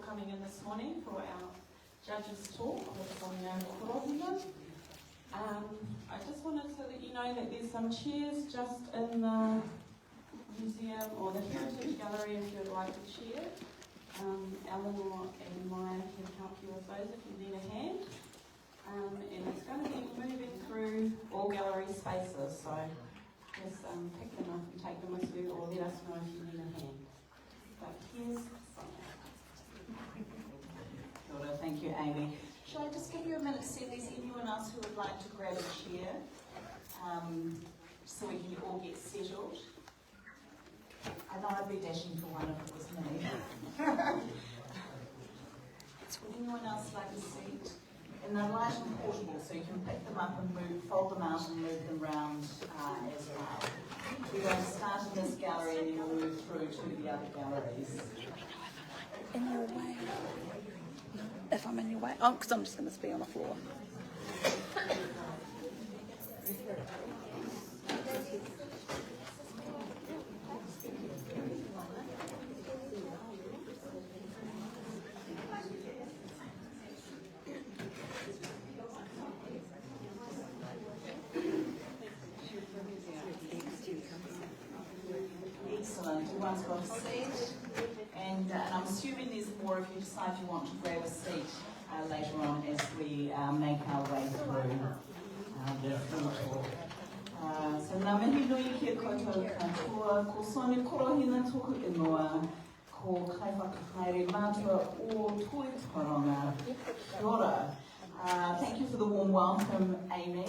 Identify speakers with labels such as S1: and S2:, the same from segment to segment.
S1: coming in this morning for our judges talk with Sonya Korohina. I just wanted to let you know that there's some chairs just in the museum or the Heritage Gallery if you'd like a chair. Eleanor and Maya can help you with those if you need a hand. And it's going to be moving through all gallery spaces, so just pick them up and take them with you, or let us know if you need a hand. But here's Sonya. Kia ora, thank you, Amy. Shall I just give you a minute to see if there's anyone else who would like to grab a chair, so we can all get settled? I know I'd be dashing for one if it was me. Would anyone else like a seat? And they're light and portable, so you can pick them up and fold them out and move them round as well. We're going to start in this gallery and then we'll move through to the other galleries.
S2: In your way. If I'm in your way. Oh, because I'm just going to be on the floor.
S1: Excellent. Everyone's got a seat. And I'm assuming there's more if you decide you want to grab a seat later on as we make our way through the full talk. So ngā mihi nui kia koutou katoa, ko Sonya Korohina toku ingoa, ko kai whakahaere mātua o toi Tauranga. Kia ora. Thank you for the warm welcome, Amy.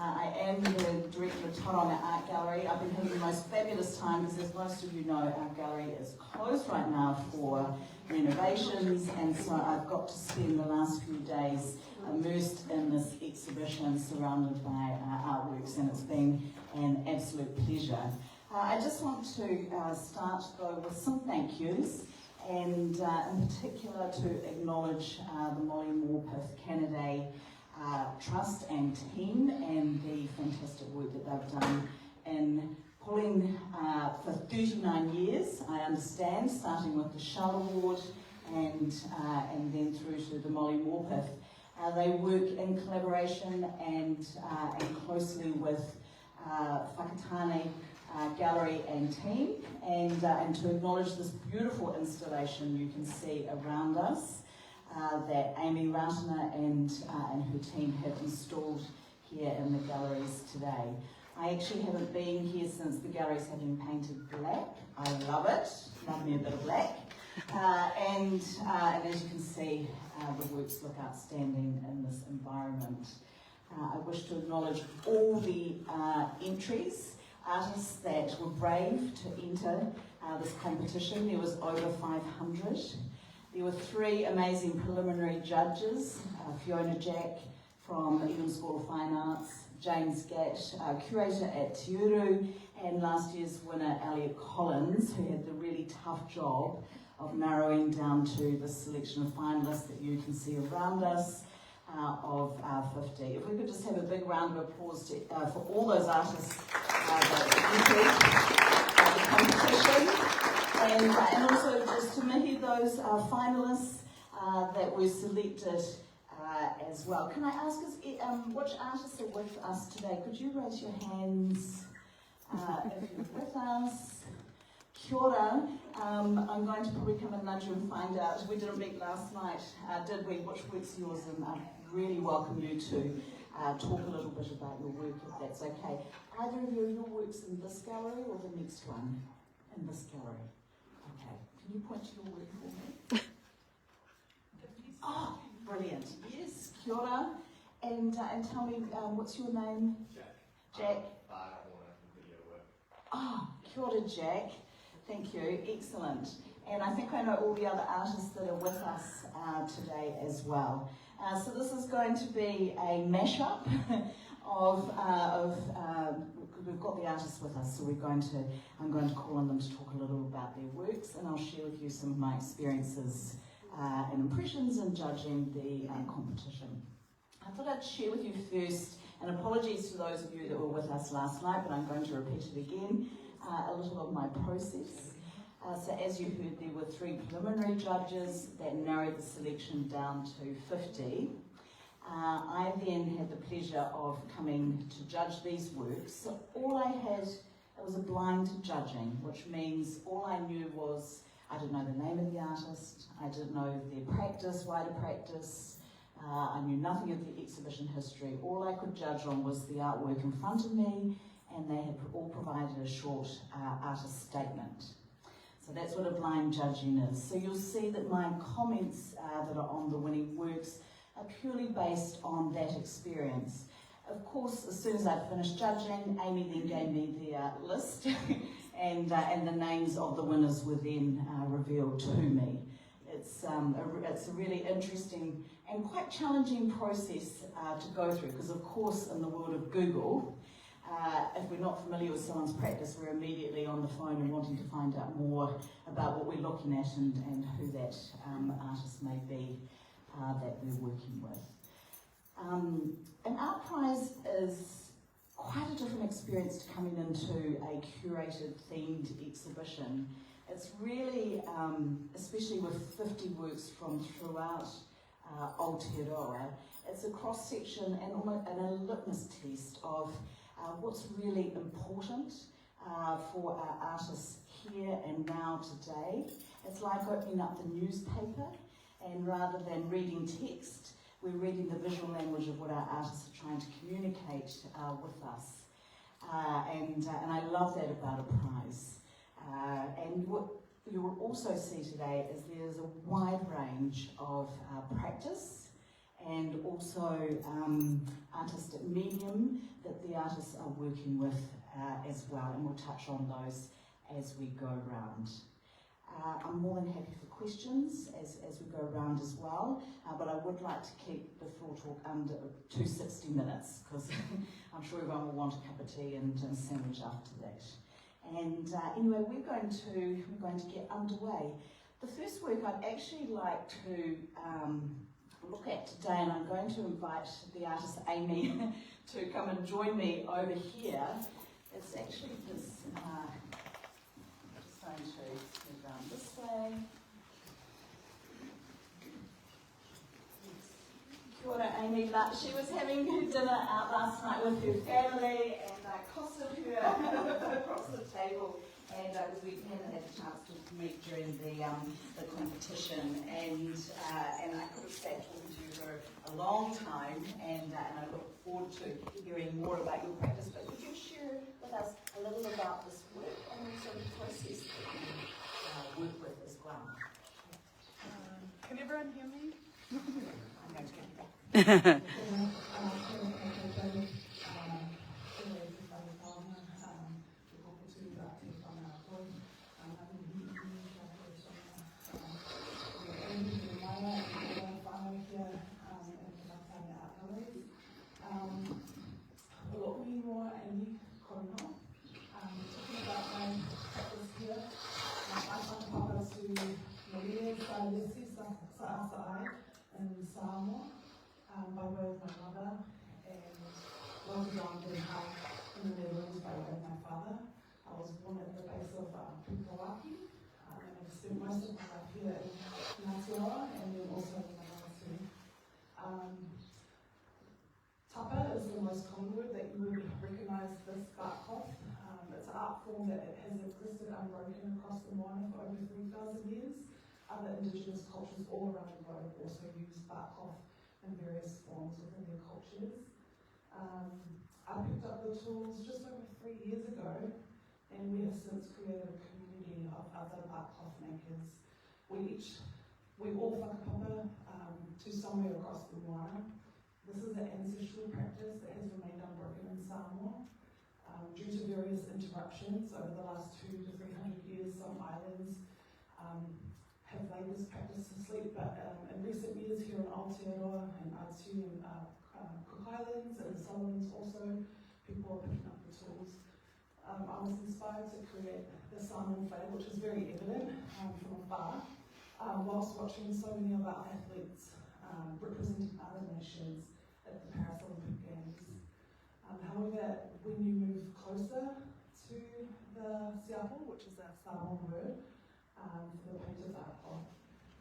S1: I am the director of Tauranga Art Gallery. I've been having the most fabulous time because, as most of you know, our gallery is closed right now for renovations, and so I've got to spend the last few days immersed in this exhibition surrounded by artworks, and it's been an absolute pleasure. I just want to start, though, with some thank yous, and in particular to acknowledge the Molly Morpeth Canaday Trust and team and the fantastic work that they've done in pulling for 39 years, I understand, starting with the Shone Award and then through to the Molly Morpeth. They work in collaboration and closely with Whakatane Gallery and team, and to acknowledge this beautiful installation you can see around us that Amy Rautana and her team have installed here in the galleries today. I actually haven't been here since the galleries have been painted black. I love it, love me a bit of black. And as you can see, the works look outstanding in this environment. I wish to acknowledge all the entries, artists that were brave to enter this competition. There was over 500. There were 3 amazing preliminary judges, Fiona Jack from the Eden School of Fine Arts, James Gatt, curator at Aotearoa, and last year's winner, Elliot Collins, who had the really tough job of narrowing down to the selection of finalists that you can see around us of 50. If we could just have a big round of applause for all those artists that entered the competition. And also just to mihi those finalists that were selected as well. Can I ask us, which artists are with us today? Could you raise your hands if you're with us? Kia ora. I'm going to probably come and nudge you and find out. We didn't meet last night, did we? Which work's yours? And I really welcome you to talk a little bit about your work, if that's okay. Either of you, your work's in this gallery or the next one? In this gallery. Okay. Can you point to your work for me? Oh, brilliant. Yes. Kia ora. And tell me, what's your name? Jack. Jack. Oh, kia ora, Jack. Thank you. Excellent. And I think I know all the other artists that are with us today as well. So this is going to be a mashup we've got the artists with us, so I'm going to call on them to talk a little about their works, and I'll share with you some of my experiences and impressions in judging the competition. I thought I'd share with you first, and apologies to those of you that were with us last night, but I'm going to repeat it again, a little of my process. So as you heard, there were 3 preliminary judges that narrowed the selection down to 50. I then had the pleasure of coming to judge these works. So all I had, it was a blind judging, which means all I knew was, I didn't know the name of the artist, I didn't know their practice, wider practice, I knew nothing of the exhibition history. All I could judge on was the artwork in front of me, and they had all provided a short artist statement. So that's what a blind judging is. So you'll see that my comments that are on the winning works are purely based on that experience. Of course, as soon as I'd finished judging, Amy then gave me the list and the names of the winners were then revealed to me. It's a really interesting and quite challenging process to go through, because of course in the world of Google, if we're not familiar with someone's practice, we're immediately on the phone and wanting to find out more about what we're looking at and who that artist may be that we're working with. An art prize is quite a different experience to coming into a curated themed exhibition. It's really, especially with 50 works from throughout Aotearoa, it's a cross-section and a litmus test of what's really important for our artists here and now today. It's like opening up the newspaper, and rather than reading text, we're reading the visual language of what our artists are trying to communicate with us. And I love that about a prize. And what you will also see today is there's a wide range of practice and also artistic medium that the artists are working with as well, and we'll touch on those as we go round. I'm more than happy for questions as we go around as well, but I would like to keep the floor talk under 260 minutes, because I'm sure everyone will want a cup of tea and a sandwich after that. And anyway, we're going to get underway. The first work I'd actually like to look at today, and I'm going to invite the artist Amy to come and join me over here. It's actually this. I'm just going to move around this way. Kia ora, Amy. She was having dinner out last night with her family, and I accosted her across the table, and we hadn't had a chance to meet during the competition, and I could have sat talking to her a long time, and I look forward to hearing more about your practice. But could you share with us a little about this work and also the process that you work with as well?
S3: Can everyone hear me?
S1: I'm going to get you back.
S3: in Samoa by way of my mother, and was young in the Netherlands by way of my father. I was born at the base of Pupuaki, and I've spent most of my life here in Aotearoa and then also in Manawatu. Tapa is the most common word that you would recognise this bark cloth. It's an art form that has existed unbroken across the Moana for over 3,000 years. Other indigenous cultures all around the globe also use bark cloth in various forms within their cultures. I picked up the tools just over 3 years ago, and we have since created a community of other bark cloth makers. We all whakapapa to somewhere across the Moana. This is an ancestral practice that has remained unbroken in Samoa. Due to various interruptions over the last 200 to 300 years, some islands have laid this practice to sleep, but in recent years here in Aotearoa and Atu and Cook Islands and the Solomons also, people are picking up the tools. I was inspired to create the Samoan flag, which is very evident from afar, whilst watching so many of our athletes representing other nations at the Paris Olympic Games. However, when you move closer to the siapo, which is our Samoan word, for the painter's art cloth.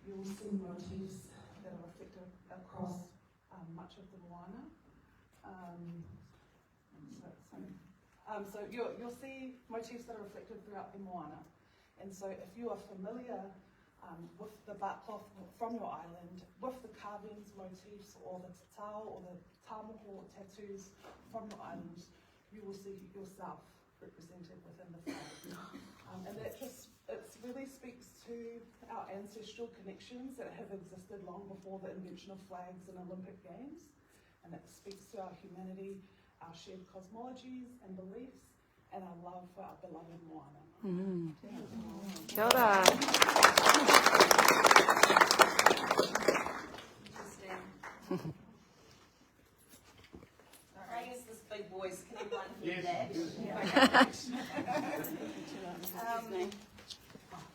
S3: You will see motifs that are reflected across much of the moana. So you'll see motifs that are reflected throughout the moana. And so if you are familiar with the bark cloth from your island, with the carvings, motifs, or the tatau, or the tamoko tattoos from your island, you will see yourself represented within the flag. And that it really speaks to our ancestral connections that have existed long before the invention of flags and Olympic Games. And it speaks to our humanity, our shared cosmologies and beliefs, and our love for our beloved moana.
S2: Kia ora.
S1: I guess this big voice, can everyone hear
S4: Yes.
S1: that?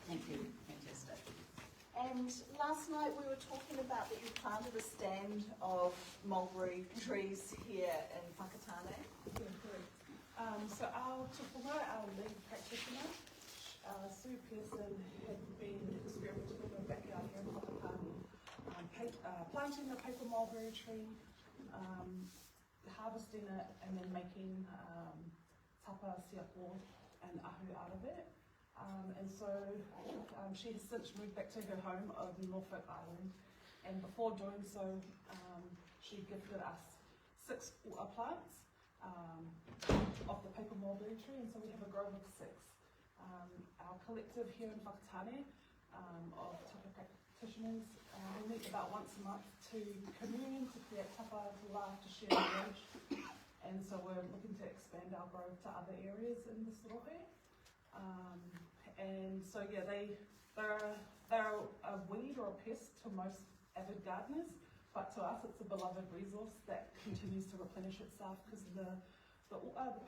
S1: Thank you, fantastic. And last night we were talking about that you planted a stand of mulberry trees here in Whakatane.
S3: Yeah, correct. So our tupuna, our lead practitioner, Sue Pearson, had been experimenting in the backyard here in Whakatane, planting the paper mulberry tree, harvesting it, and then making tapa, siapo, and ahu out of it. And so she has since moved back to her home of Norfolk Island, and before doing so, she gifted us 6 plants of the paper mulberry tree, and so we have a grove of 6. Our collective here in Whakatane of tapa practitioners, we meet about once a month to commune, to create tapa, to laugh, to share knowledge, and so we're looking to expand our grove to other areas in this rohe. And so yeah, they're a weed or a pest to most avid gardeners, but to us it's a beloved resource that continues to replenish itself, because the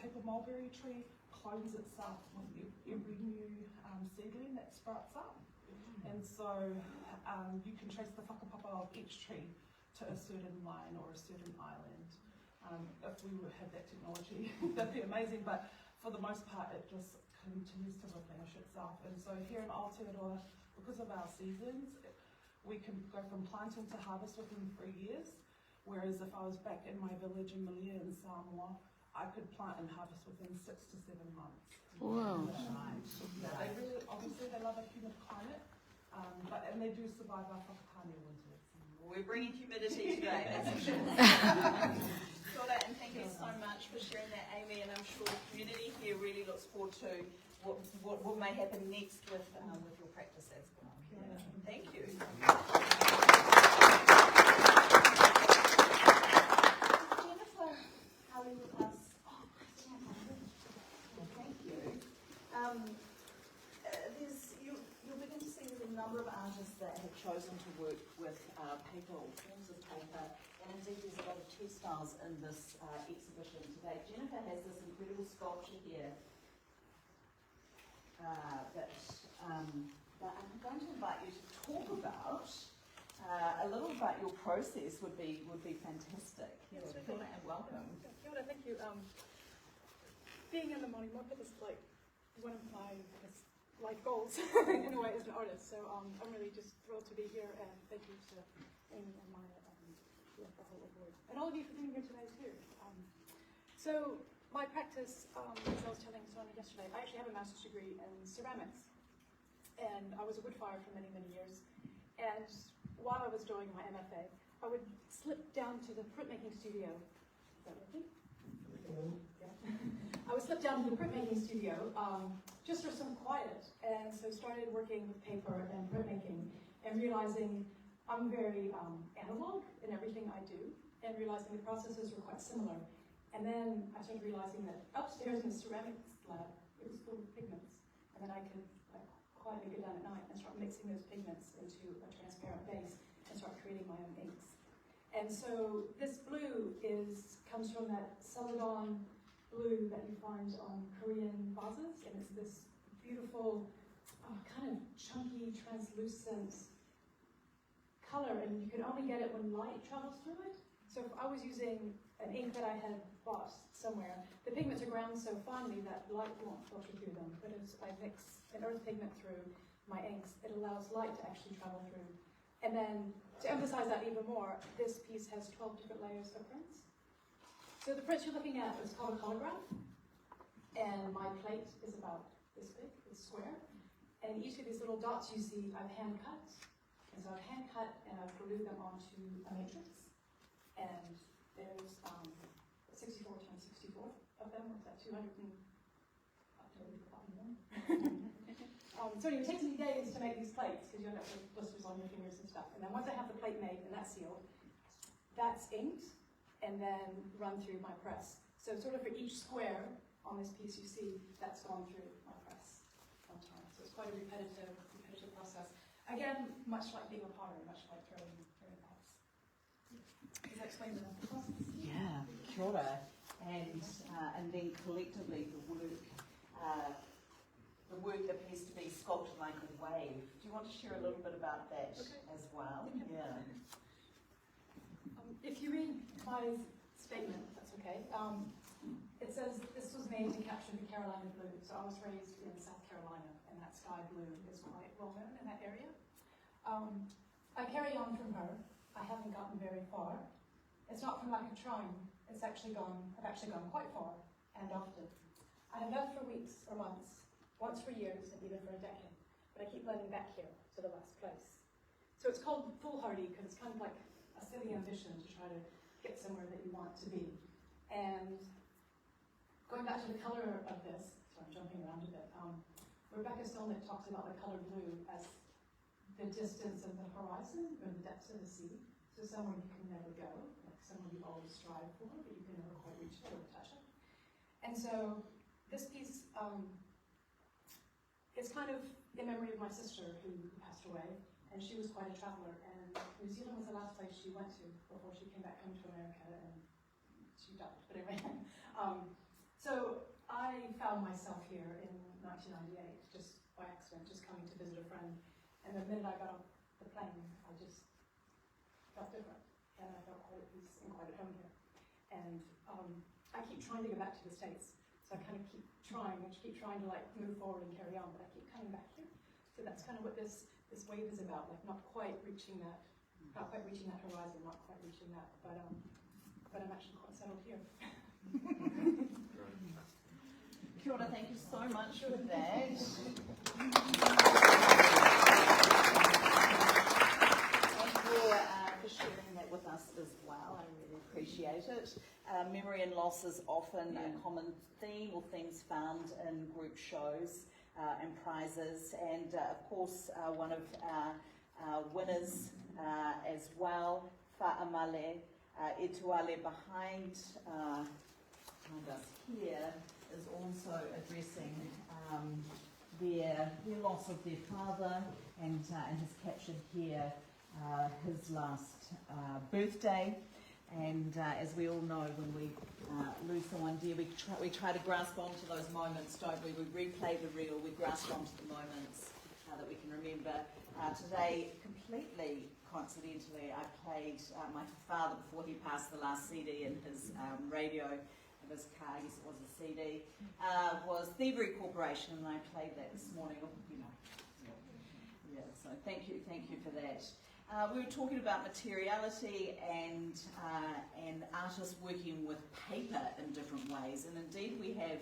S3: paper mulberry tree clones itself with every new seedling that sprouts up. And so you can trace the whakapapa of each tree to a certain line or a certain island. If we would have that technology, that'd be amazing, but for the most part it just continues to replenish itself. And so here in Aotearoa, because of our seasons, we can go from planting to harvest within 3 years, whereas if I was back in my village in Malia in Samoa, I could plant and harvest within 6 to 7 months.
S2: Wow.
S3: Yeah, they really, obviously they love a humid climate, and they do survive our Whakatane winters.
S1: We're bringing humidity today, that's for sure. Kia ora, and thank you so much for sharing that, Amy, and I'm sure the community here really looks forward to what may happen next with your practice as well. Yeah. Thank you. Jennifer, how are you with us? Thank you. You'll begin to see there's a number of artists that have chosen to work with paper or forms of paper, and indeed there's a lot of textiles in this exhibition today. Jennifer has this incredible sculpture here that I'm going to invite you to talk about. A little about your process would be fantastic.
S5: Yes,
S1: Kia ora and welcome.
S5: Kia ora, thank you. Being in the Molly Morpeth is like one of my life goals in a way as an artist. So I'm really just thrilled to be here, and thank you to Amy and Maya and the whole award, and all of you for being here today too. So my practice, as I was telling Sonya yesterday, I actually have a master's degree in ceramics, and I was a wood firer for many, many years. And while I was doing my MFA, I would slip down to the printmaking studio. Is that working? Yeah. I would slip down to the printmaking studio just for some quiet, and so started working with paper and printmaking, and realizing I'm very analog in everything I do, and realizing the processes were quite similar. And then I started realizing that upstairs in the ceramics lab, it was full of pigments, and then I could quietly go down at night and start mixing those pigments into a transparent base and start creating my own inks. And so this blue comes from that celadon blue that you find on Korean vases, and it's this beautiful, kind of chunky, translucent color, and you can only get it when light travels through it. So if I was using an ink that I had bought somewhere, the pigments are ground so finely that light won't filter through them. But as I mix an earth pigment through, my inks, it allows light to actually travel through. And then, to emphasize that even more, this piece has 12 different layers of prints. So the prints you're looking at is called a holograph, and my plate is about this big, it's square. And each of these little dots you see, I've hand cut. And so I've hand cut and I've glued them onto a matrix. And there's 64 times 64 of them, what's that, 200 and, so anyway, it takes me days to make these plates because you have to have blisters on your fingers and stuff. And then once I have the plate made and that's sealed, that's inked and then run through my press. So sort of for each square on this piece you see, that's gone through my press one time. So it's quite a repetitive process. Again, much like being a potter, much like throwing pots. Does that explain the process?
S1: Yeah, kia ora. And then collectively the work appears to be sculpted like a wave. Do you want to share a little bit about that as well? Yeah.
S5: If you read my statement, that's okay. It says this was made to capture the Carolina blue. So I was raised in South Carolina, and that sky blue is quite well known in that area. I carry on from her. I haven't gotten very far. It's not from lack of trying. I've actually gone quite far and often. I have left for weeks or months, once for years, and even for a decade. But I keep landing back here to the last place. So it's called foolhardy because it's kind of like a silly ambition to try to get somewhere that you want to be. And going back to the color of this, so I'm jumping around a bit, Rebecca Stolnick talks about the color blue as the distance of the horizon or the depths of the sea. So somewhere you can never go, like somewhere you always strive for, but you can never quite reach it or touch it. And so this piece, it's kind of in memory of my sister who passed away, and she was quite a traveler, and New Zealand was the last place she went to before she came back home to America, and she died, but anyway. So I found myself here in 1998, just by accident, just coming to visit a friend, and the minute I got off the plane, I just felt different, and I felt quite at peace and quite at home here. And I keep trying to go back to the States, so I kind of keep trying to like move forward and carry on, but I keep coming back here. So that's kind of what this wave is about, like not quite reaching that horizon, not quite reaching that, but I'm actually quite settled here.
S1: Kia ora, thank you so much for that. For sharing that with us as well. I really appreciate it. Memory and loss is often a common theme or themes found in group shows and prizes, and of course one of our winners as well, Whaamale Etuale behind us here is also addressing their loss of their father, and has captured here his last birthday. And as we all know, when we lose someone dear, we try to grasp onto those moments, don't we? We replay the reel, we grasp onto the moments that we can remember. Today, completely coincidentally, I played my father, before he passed, the last CD in his radio of his car, I guess it was a CD, was Thievery Corporation, and I played that this morning. So thank you for that. We were talking about materiality and artists working with paper in different ways, and indeed we have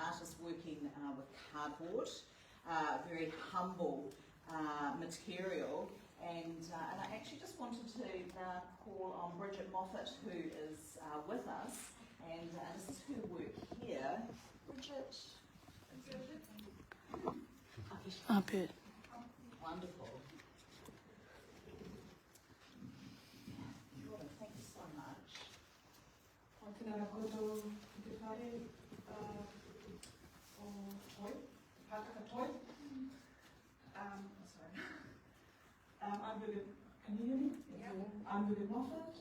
S1: artists working with cardboard, very humble material, and I actually just wanted to call on Bridget Moffat, who is with us, and this is her work here. Bridget.
S2: Up it.
S1: Wonderful. Thank you so much.
S3: I'm Bridget. Can you hear me? Yeah. I'm Bridget Moffat.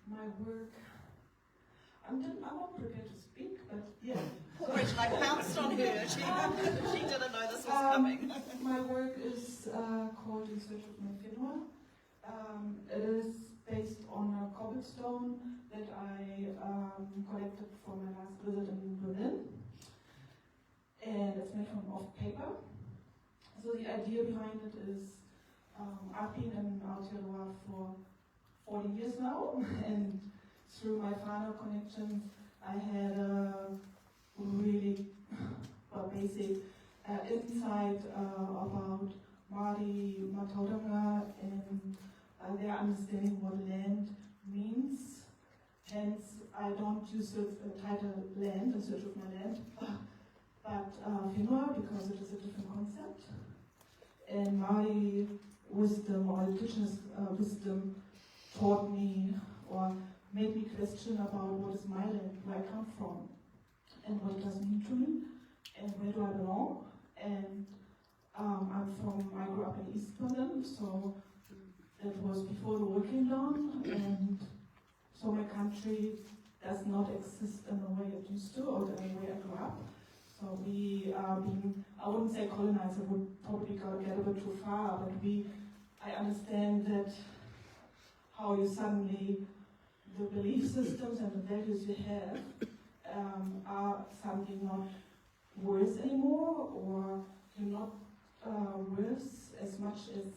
S3: My work. I'm not prepared to speak, but yeah.
S1: Bridget, I pounced on her. She didn't know this was coming.
S3: My work is called In Search of My Whenua. It is based on a cobblestone that I collected for my last visit in Berlin. And it's made from off paper. So the idea behind it is, I've been in Aotearoa for 40 years now, and through my whānau connections, I had a really basic insight about Māori, Tauranga, and their understanding what land means. Hence, I don't use the title land in search of my land, but whenua, because it is a different concept. And Māori wisdom or indigenous wisdom taught me or made me question about what is my land, where I come from, and what it does mean to me, and where do I belong. And I grew up in East London, so it was before the wall came down, and so my country does not exist in the way it used to, or the way I grew up. So we are being, I wouldn't say colonized, it would probably get a bit too far, but I understand that how you suddenly, the belief systems and the values you have are suddenly not worth anymore, or you're not worth as much as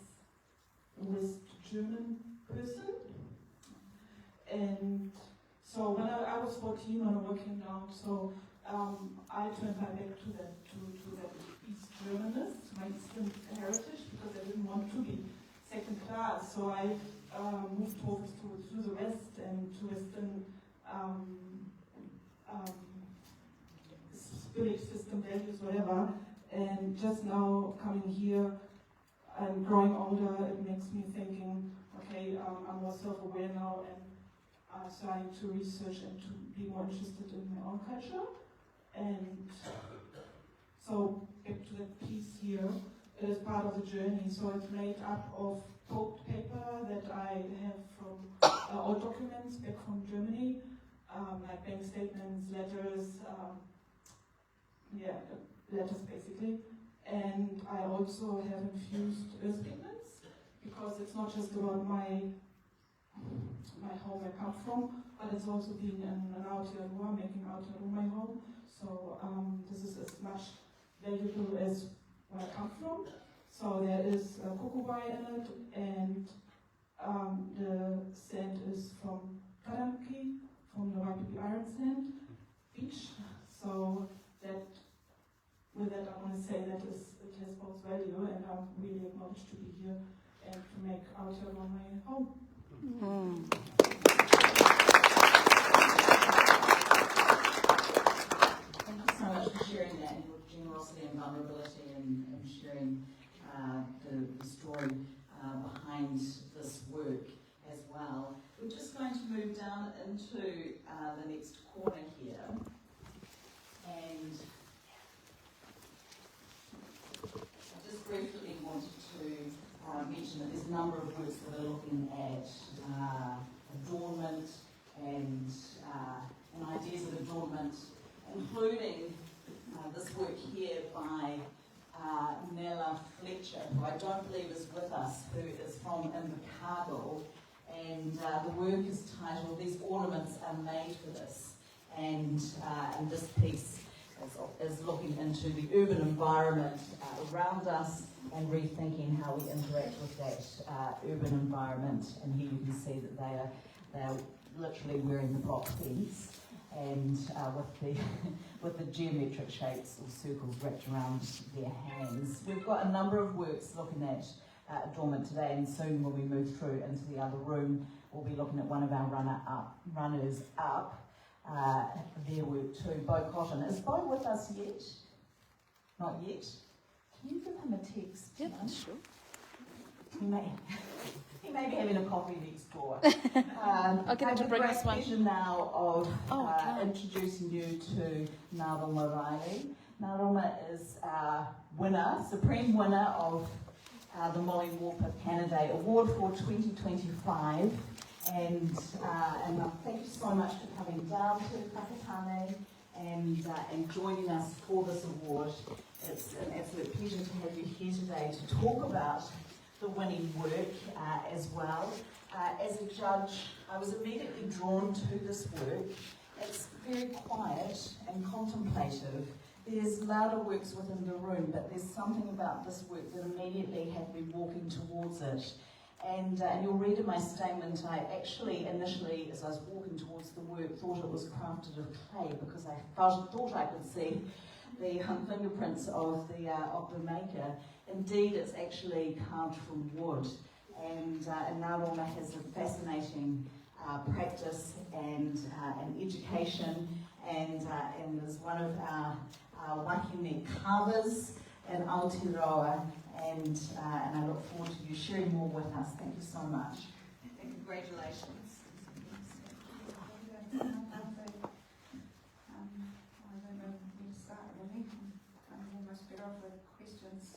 S3: West German person. And so when I was 14 when the wall came down, so I turned my back to that East Germanist, my Eastern heritage, because I didn't want to be second class. So I moved over to the West and to Western belief system, values, whatever. And just now coming here and growing older, it makes me thinking, okay, I'm more self-aware now and starting to research and to be more interested in my own culture. And so back to that piece here, it is part of the journey. So it's made up of pulped paper that I have from old documents back from Germany, like bank statements, letters, letters basically. And I also have infused earth pigments, because it's not just about my home I come from, but it's also being in Aotearoa, making Aotearoa my home. So this is as much valuable as where I come from. So there is kokowai in it, and the sand is from Taranaki, from the Waikiki Iron Sand beach. So that, with that I want to say that it has both value, and I'm really acknowledged to be here and to make Aotearoa my home.
S1: Thank you so much for sharing that, and your generosity and vulnerability, and sharing the story behind this work as well. We're just going to move down into the next corner here, and I just briefly wanted to mention that there's a number of works that are looking at adornment and ideas of adornment, including this work here by Nella Fletcher, who I don't believe is with us, who is from Invercargill, and the work is titled "These Ornaments Are Made for This," and this piece is looking into the urban environment around us and rethinking how we interact with that urban environment. And here you can see that they are literally wearing the block pens, and with the geometric shapes or circles wrapped around their hands. We've got a number of works looking at adornment today, and soon when we move through into the other room, we'll be looking at one of our runners up. Their work too. Bo Cotton. Is Bo with us yet? Not yet. Can you give him a text?
S2: Yeah, sure.
S1: He may be having a coffee next door.
S2: I'll get him to bring this one.
S1: I have the great pleasure now of introducing you to Naruma Riley. Naruma is supreme winner of the Molly Morpeth Canaday Award for 2025. And thank you so much for coming down to Whakatane and joining us for this award. It's an absolute pleasure to have you here today to talk about the winning work as well. As a judge, I was immediately drawn to this work. It's very quiet and contemplative, there's louder works within the room, but there's something about this work that immediately had me walking towards it. And you'll read in my statement, I actually initially, as I was walking towards the work, thought it was crafted of clay because I thought I could see the fingerprints of the maker. Indeed, it's actually carved from wood. And Tauranga has a fascinating practice and education, and is one of our wahine carvers in Aotearoa, and I look forward to you sharing more with us. Thank you so much. And congratulations.
S4: I don't know where to start, really. I'm almost better off with questions.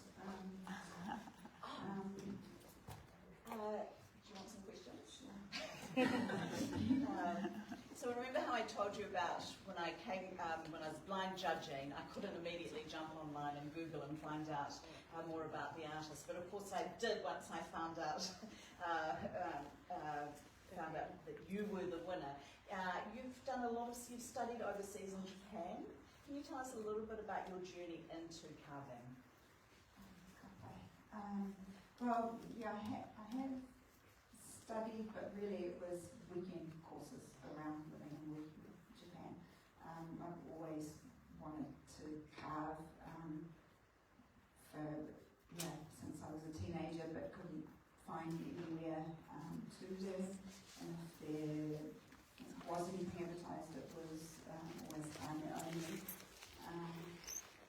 S1: Do you want some questions? So remember how I told you about when I came, when I was blind judging, I couldn't immediately jump online and Google and find out more about the artist. But of course I did once I found out that you were the winner. You've done you've studied overseas in Japan. Can you tell us a little bit about your journey into carving?
S4: Well, yeah, I have studied, but really it was weekend courses around living and working in Japan. I've always wanted to carve since I was a teenager, but couldn't find anywhere to learn. And if there was anything advertised, it was always time only.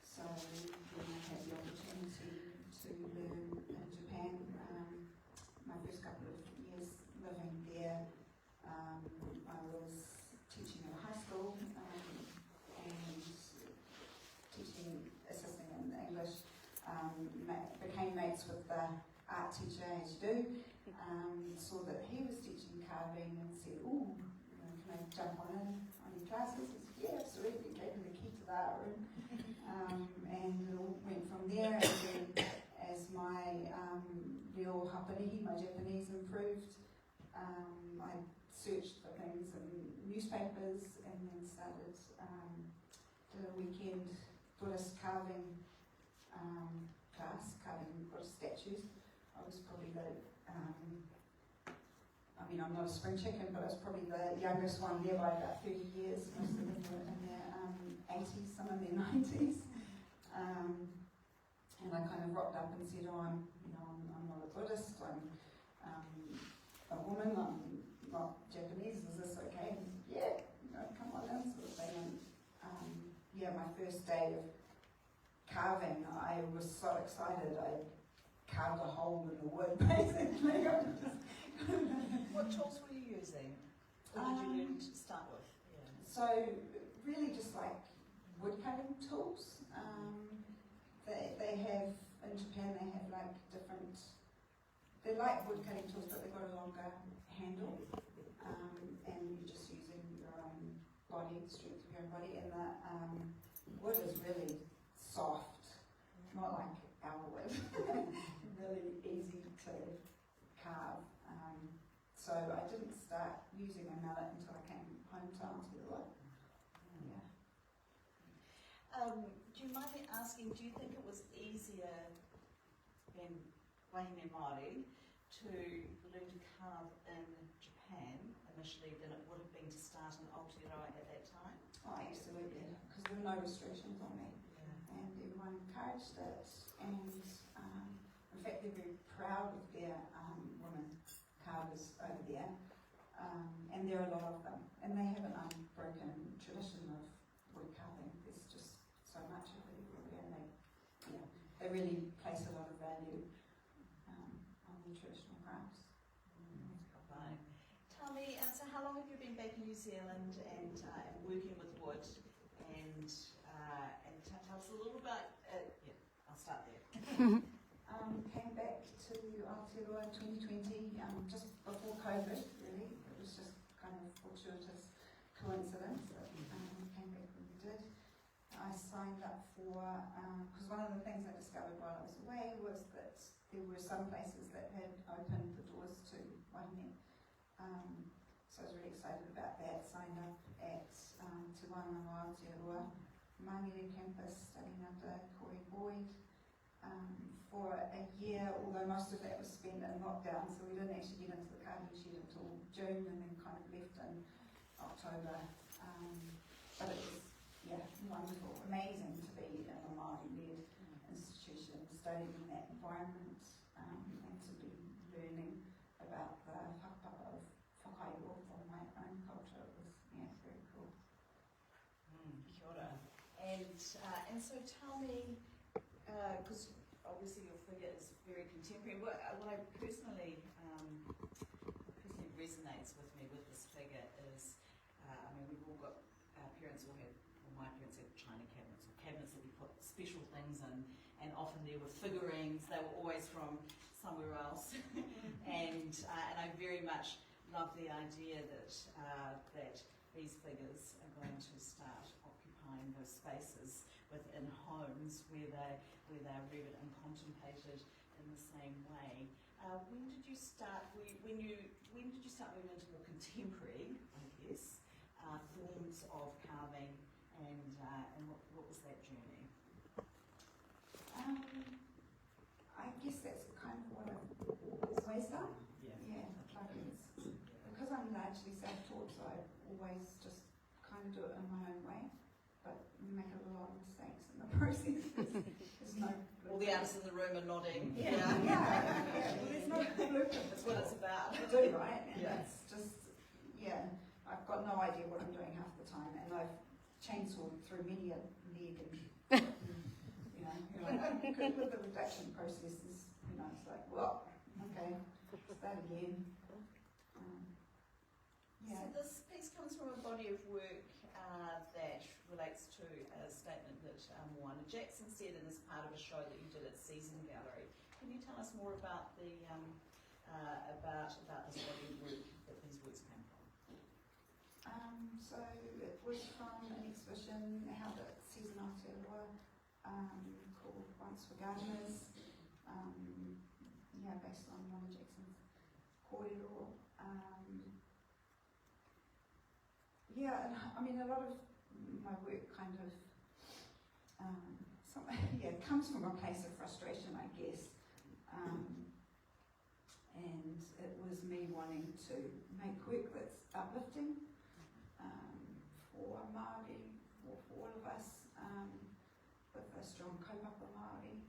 S4: So when I had the opportunity to learn in Japan, my first couple of years living there, I was teaching at a high school and assisting in English. Became mates with the art teacher, as you do. Saw that he was teaching carving and said, "Oh, can I jump on your classes?" I said, "Yeah, absolutely." Gave him the key to the art room, and it all went from there. And then, as my reo hapanihi, my Japanese improved, I searched for things in newspapers, and then started did a weekend Buddhist carving class, carving Buddhist statues. I was probably I'm not a spring chicken, but I was probably the youngest one there by about 30 years. Most of them were in their 80s, some in their 90s. And I kind of rocked up and said, I'm not a Buddhist, I'm a woman, I'm not Japanese, is this okay? And yeah, come on in, sort of thing. And my first day of carving, I was so excited, I carved a hole in the wood, basically.
S1: What tools were you using? What did you learn to start with? Yeah.
S4: So, really just like wood cutting tools. They have, in Japan, they have like different, they're like wood cutting tools, but they've got a longer handle. And you're just using your own body, strength of your own body. And the wood is really soft, not like our wood. Really easy to carve. So I didn't start using a mallet until I came home to Aotearoa. Yeah.
S1: Do you mind me asking, do you think it was easier in wahine Māori to learn to carve in Japan initially than it would have been to start in Aotearoa at that time?
S4: Oh, absolutely, because there were no restrictions on me. Yeah. And everyone encouraged it. And in fact, they're very proud of their women carvers over there. And there are a lot of them. And they have an unbroken tradition of wood carving. There's just so much of it everywhere. And they really place a lot of value on the traditional crafts.
S1: Right. Tell me, so how long have you been back in New Zealand and working with wood? And tell us a little about, I'll start there.
S4: Came back to Aotearoa in 2020, just before COVID, really. It was just kind of fortuitous coincidence that we came back when we did. I signed up for, because one of the things I discovered while I was away was that there were some places that had opened the doors to wahine. So I was really excited about that. Signed up at Te Whanga Aotearoa Māngere campus studying under Corey Boyd for a year, although most of that was spent in lockdown, so we didn't actually get into the carving shed until June and then kind of left in October. But it was, yeah, wonderful, amazing to be in a Māori-led institution, studying in that environment, and to be learning about the whakapapa of Whakaiwo from my own culture. It was, yeah, very cool.
S1: Kia ora. And so tell me, because obviously your figure is very contemporary, what I personally resonates with me with this figure is, I mean, we've all got, our parents all had, well, my parents had china cabinets, or cabinets that we put special things in, and often there were figurines, they were always from somewhere else. and I very much love the idea that that these figures are going to start occupying those spaces within homes where they're read and contemplated in the same way. When did you start? When did you start moving into more contemporary, I guess, forms of carving, and what was that journey?
S4: I guess that's kind of what I've always done. Yeah, like because I'm largely self-taught, so I always just kind of do it in my own way, but make a lot of mistakes in the process. There's no
S1: All the artists in the room are nodding.
S4: Yeah. Well, there's no blueprint.
S1: That's what it's about.
S4: To do, right? And
S1: Yeah.
S4: it's just, I've got no idea what I'm doing half the time, and I've chainsawed through many a leg, and good with the reduction processes. It's like, well, okay, start again.
S1: So this piece comes from a body of work that relates to a statement that Moana Jackson said, and is part of a show that you did at Season Gallery. Can you tell us more about the about this body of work that these works came from?
S4: So it was from an exhibition held at Season Aotearoa called Once for Gardeners, based on Moana Jackson's kōrero. And I mean, a lot of my work kind of comes from a place of frustration, I guess. And it was me wanting to make work that's uplifting for Māori, for all of us, with a strong kaupapa Māori.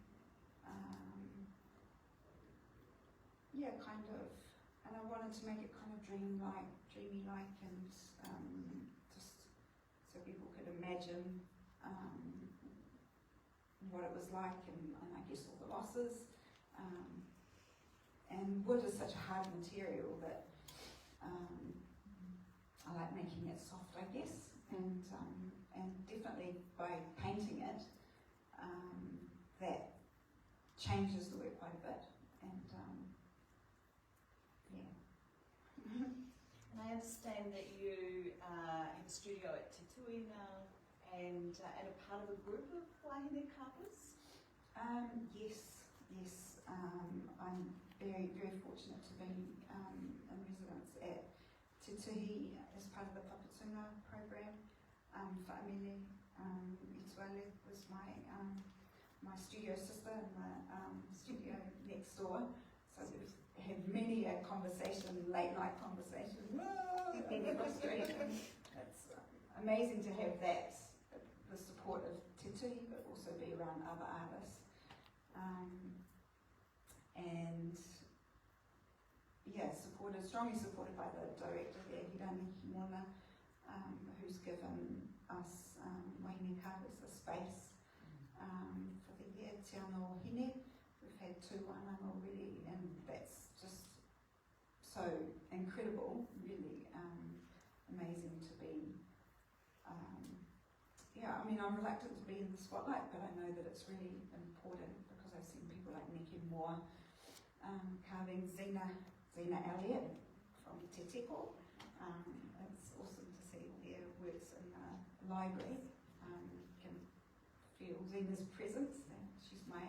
S4: And I wanted to make it kind of dreamy-like, and just so people could imagine what it was like, and I guess all the losses. And wood is such a hard material that I like making it soft, I guess, and definitely by painting it, that changes the work quite a bit, and
S1: And I understand that you have a studio at Te Tui now, and a part of a group of wahine carvers.
S4: Yes. I'm very, very fortunate to be in residence at Te Tuhi as part of the Papatunga program. Whaamele Ituale was my studio sister in the studio next door. So we've had many a conversation, late night conversation, frustration. It's amazing to have that, the support of Te Tuhi, but also be around other artists. Strongly supported by the director there, Hirani Himona, who's given us wahine carvers a space for the year Te Anō Hine. We've had 2 wānanga already, and that's just so incredible, really amazing to be. I mean, I'm reluctant to be in the spotlight, but I know that it's really important because I've seen people like Niki Moore carving Zena Elliott from Te Teko. It's awesome to see their works in the library. Can feel Zena's presence. She's my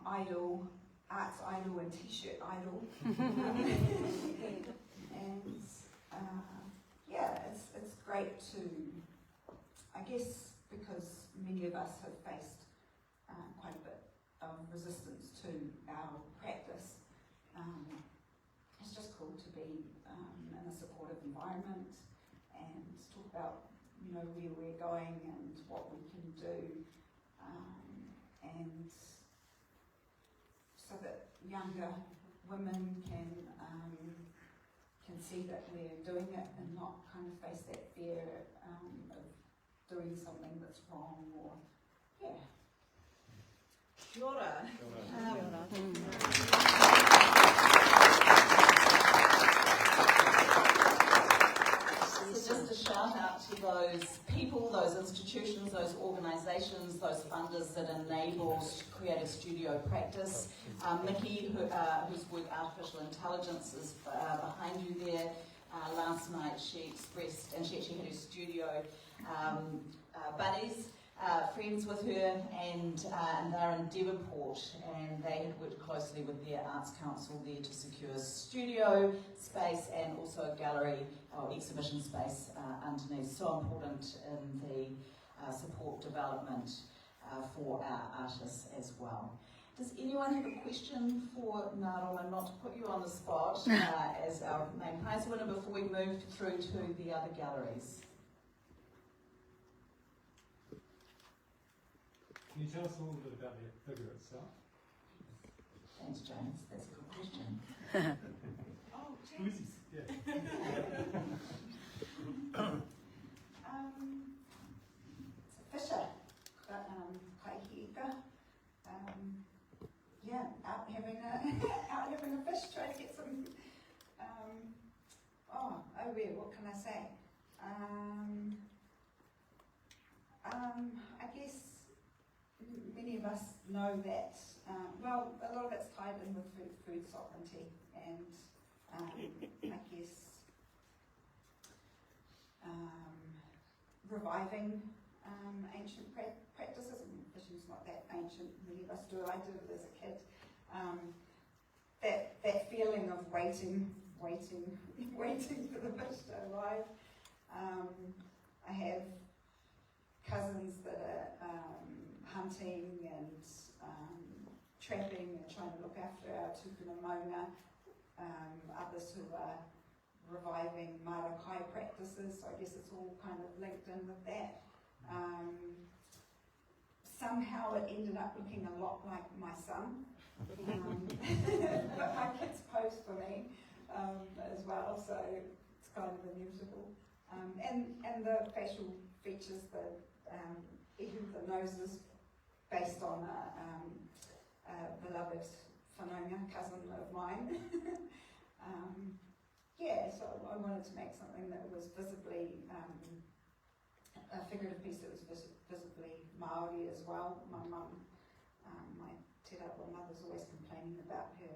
S4: idol, arts idol and t-shirt idol. And it's great to, I I guess because many of us have faced quite a bit of resistance to our practice, it's just cool to be in a supportive environment and talk about, you know, where we're going and what we can do, and so that younger women can see that we're doing it and not kind of face that fear of doing something that's wrong or, yeah.
S1: Kia ora. So just a shout out to those people, those institutions, those organisations, those funders that enable creative studio practice. Nikki, whose work Artificial Intelligence is behind you there. Last night she expressed, and she actually had her studio buddies, friends with her, and they're in Devonport, and they had worked closely with their Arts Council there to secure studio space and also a gallery or exhibition space underneath. So important in the support development for our artists as well. Does anyone have a question for Ngā Not to put you on the spot as our main prize winner before we move through to the other galleries?
S6: Can you tell us a little bit about the figure itself?
S1: Thanks, James. That's a good question.
S5: Oh, James.
S6: Yeah.
S4: It's a fisher, Kaihika. Yeah, out having a fish, trying to get some. What can I say? I guess many of us know that. Well, a lot of it's tied in with food sovereignty, and I guess reviving ancient practices. Fishing's not that ancient, many of us do. I did it as a kid. That feeling of waiting for the fish to arrive. I have cousins that are hunting and trapping and trying to look after our tupuna maunga. Others who are reviving marakai practices, so I guess it's all kind of linked in with that. Somehow it ended up looking a lot like my son, but my kids posed for me as well, so it's kind of inevitable. And the facial features, even the noses, based on a beloved whanaunga cousin of mine. So I wanted to make something that was visibly a figurative piece that was visibly Māori as well. My mum, my te rāua mother's always complaining about her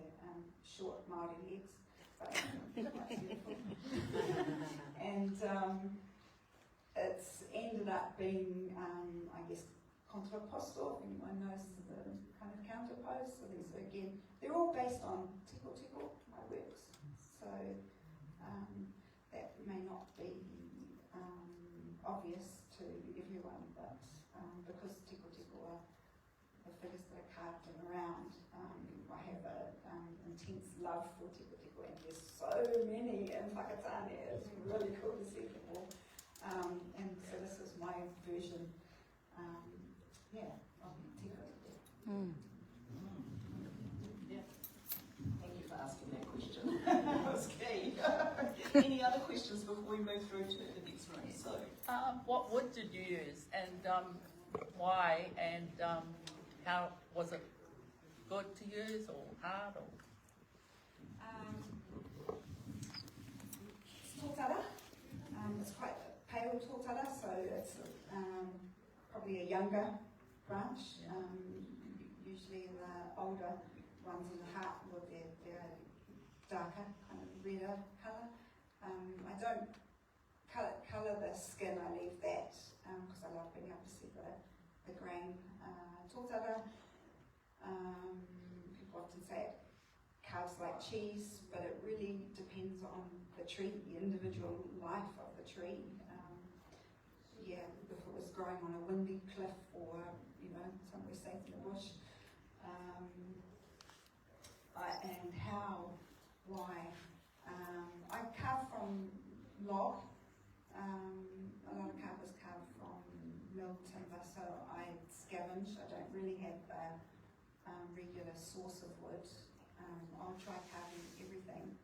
S4: short Māori legs, but quite beautiful. And it's ended up being, I guess, contrapposto, if anyone knows the kind of counterpose. So these are, again, they're all based on tiko tiko, my works. So that may not be obvious to everyone, but because tiko tiko are the figures that are carved in around, I have an intense love for tiko tiko, and there's so many in Whakatane. It's really cool to see them all. And so this is my version, of tiko tiko.
S1: Yeah. Thank you for asking that question. That was key. Any other questions before we move through to the next room? So,
S7: what wood did you use, and why, and how was it good to use or hard? Or?
S4: It's tōtara. It's quite a pale tōtara, so it's probably a younger branch. Usually in the older ones in the heart, they're darker, kind of redder colour. I don't colour the skin, I leave that because I love being able to see the grain. Tōtara, people often say it carves like cheese, but it really depends on the tree, the individual life of the tree. yeah, if it was growing on a windy cliff or, you know, somewhere safe in the bush. And how, why. I carve from log. A lot of carvers carve from milled timber, so I scavenge. I don't really have a regular source of wood. I'll try carving everything.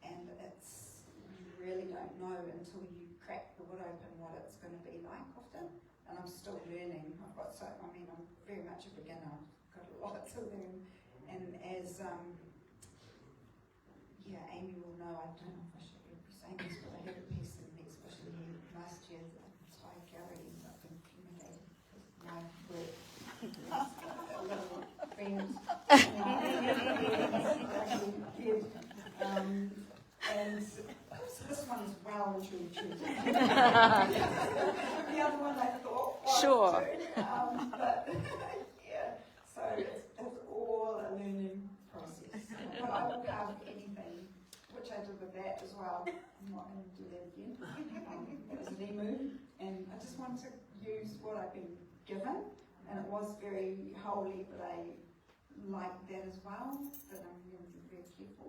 S4: And it's, you really don't know until you crack the wood open what it's going to be like often. And I'm still learning. I'm very much a beginner. I've got a lot to learn. And as, Amy will know, I don't know if I should be saying this, but I had a piece in the exhibition here last year at the Tauranga Art Gallery, and I've been intimidated because my work is a little friend. And so this one is well and truly chosen. The other one I thought was
S2: Sure.
S4: but yeah, so it's all a learning process. But I will carve anything, which I did with that as well. I'm not going to do that again. It was an emu, and I just wanted to use what I've been given, and it was very holy, but I like that as well, but I'm going to be very careful.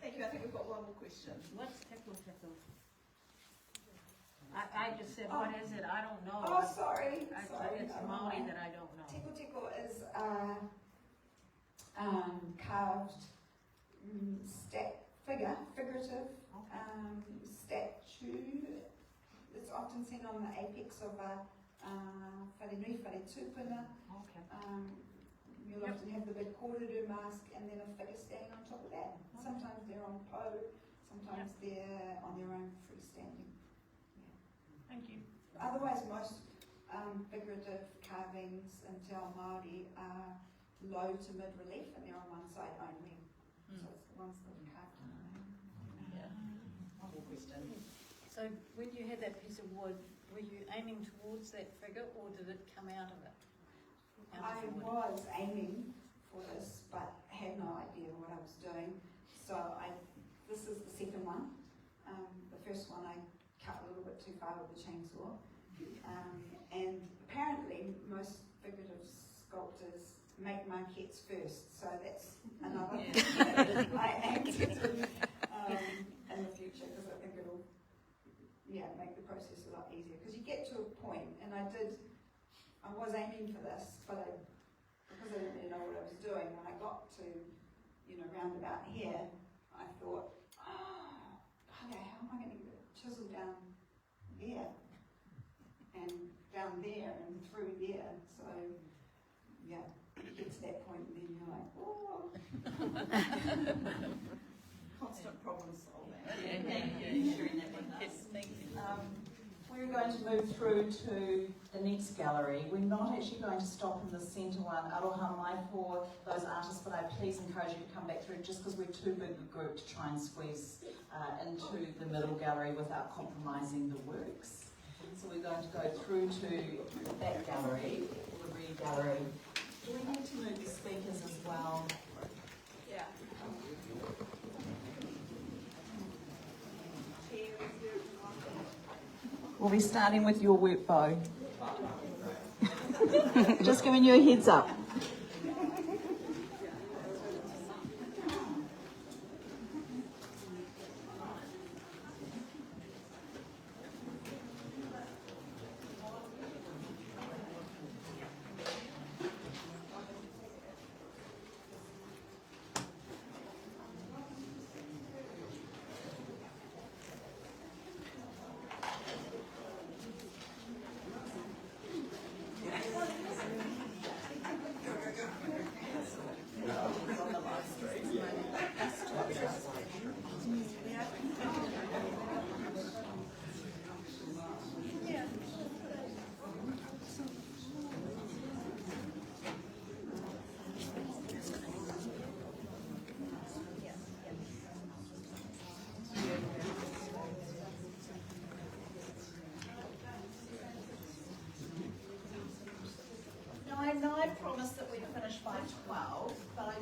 S1: Thank you. I think we've got one more question.
S8: What's Te Kōputu? I just said, what is it? I don't know.
S4: Oh, sorry.
S8: It's Molly that I don't know.
S4: Te Kōputu is carved figurative statue. It's often seen on the apex of a wharenui, wharetūpuna.
S8: Okay.
S4: You'll often have the big kōruru mask and then a figure standing on top of that. Sometimes they're on po, sometimes they're on their own freestanding. Yeah.
S8: Thank you.
S4: Otherwise, most figurative carvings in Te Ao Māori are low to mid relief, and they're on one side only. So it's the ones that are carved in the name.
S1: Yeah. One more question.
S8: So when you had that piece of wood, were you aiming towards that figure, or did it come out of it?
S4: I was aiming for this, but had no idea what I was doing. So this is the second one. The first one I cut a little bit too far with the chainsaw. And apparently most figurative sculptors make maquettes first, so that's another thing that I aim to do in the future, because I think it'll make the process a lot easier. Because you get to a point, and I was aiming for this, but because I didn't really know what I was doing, when I got to, round about here, I thought, okay, how am I going to get a chisel down there, and down there, and through there? So, yeah, you get to that point, and then you're like, oh.
S1: Constant problem solving.
S7: Yeah,
S1: Thank you for sharing that with us.
S7: Yes, thank you.
S1: We're going to move through to the next gallery. We're not actually going to stop in the centre one. Aroha mai for those artists, but I please encourage you to come back through, just because we're too big a group to try and squeeze into the middle gallery without compromising the works. So we're going to go through to that gallery, the rear gallery. Do we need to move the speakers as well?
S5: Yeah.
S1: We'll be starting with your work, Bo. Just giving you a heads up. No, I promise that we finish by 12. 12, but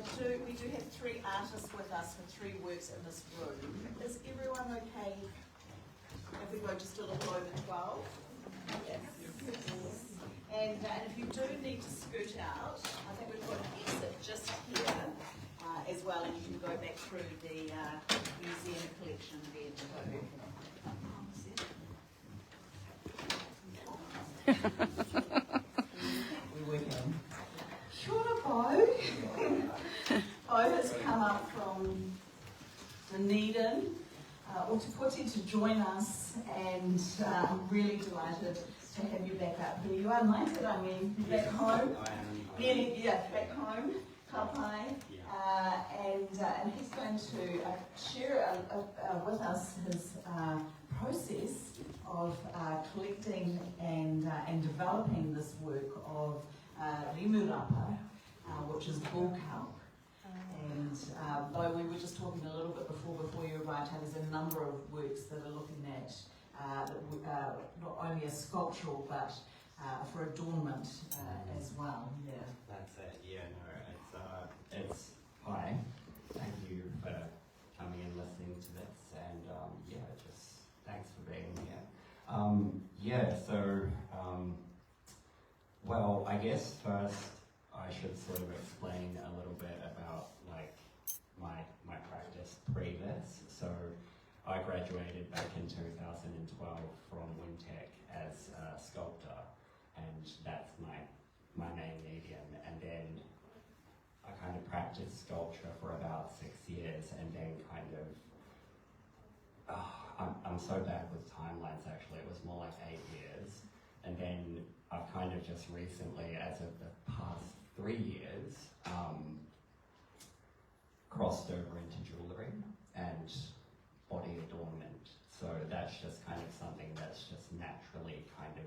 S1: we do have 3 artists with us for 3 works in this room. Is everyone okay if we go just a little over 12? Yes. And if you do need to scoot out, I think we've got an exit just here as well, and you can go back through the museum collection there too. We're working. Shorter Bo. Bo has come up from Dunedin, Aotearoa to join us, and I'm really delighted to have you back up here. You are knighted, I mean, back home. Nearly, yeah, back home, Kapai. And he's going to share with us his process of collecting and developing this work of Rimurapa, which is bull kelp. And though we were just talking a little bit before you arrived, how there's a number of works that are looking at not only as sculptural but for adornment as well. Yeah.
S9: That's it. Yeah. No. It's hi. Thank you for coming and listening to this, and just thanks for being here. Well, I guess first I should sort of explain a little bit about like my practice pre this. So I graduated back in 2012 from Wintec as a sculptor, and that's my main medium. And then I kind of practiced sculpture for about 6 years, and then kind of I'm so bad with timelines actually. It was more like 8 years, and then I've kind of just recently, as of the past 3 years, crossed over into jewellery and body adornment. So that's just kind of something that's just naturally kind of,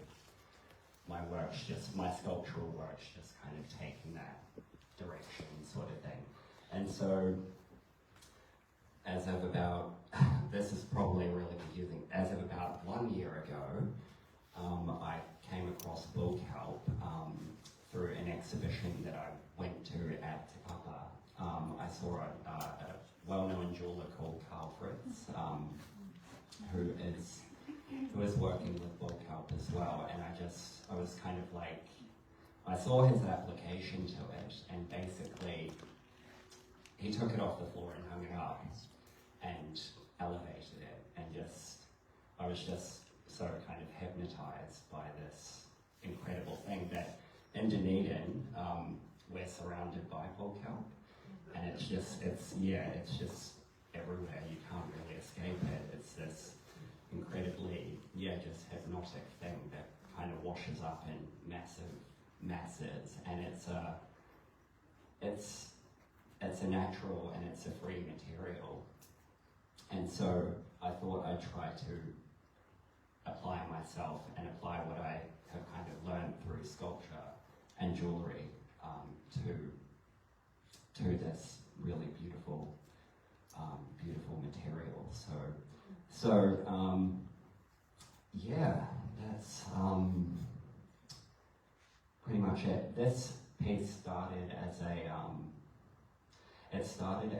S9: my sculptural work's just kind of taking that direction sort of thing. And so, as of about, this is probably really confusing, as of about 1 year ago, I came across bull kelp through an exhibition that I went to at Te Kōputu. I saw a well-known jeweller called Carl Fritz, who is working with bull kelp as well, and I was kind of like, I saw his application to it, and basically he took it off the floor and hung it up and elevated it, and I was just so kind of hypnotized by this incredible thing that in Dunedin, we're surrounded by bull kelp, and it's just everywhere. You can't really escape it. It's this incredibly, just hypnotic thing that kind of washes up in massive masses, and it's a natural and it's a free material. And so I thought I'd try to apply myself and apply what I have kind of learned through sculpture and jewellery to this really beautiful material. That's pretty much it. This piece started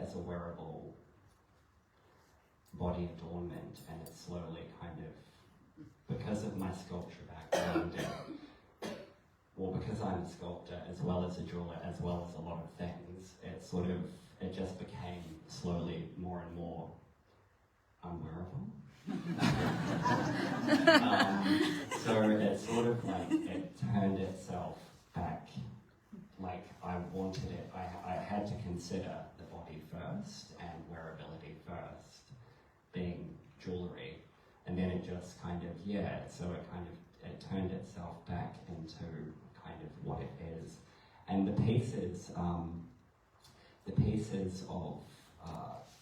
S9: as a wearable body adornment, and it slowly kind of, because of my sculpture background, because I'm a sculptor as well as a jeweler as well as a lot of things, it just became slowly more and more unwearable. So it sort of like, it turned itself back, like I wanted it, I had to consider the body first and wearability first, being jewellery, and then it just kind of, it turned itself back into kind of what it is. And the pieces of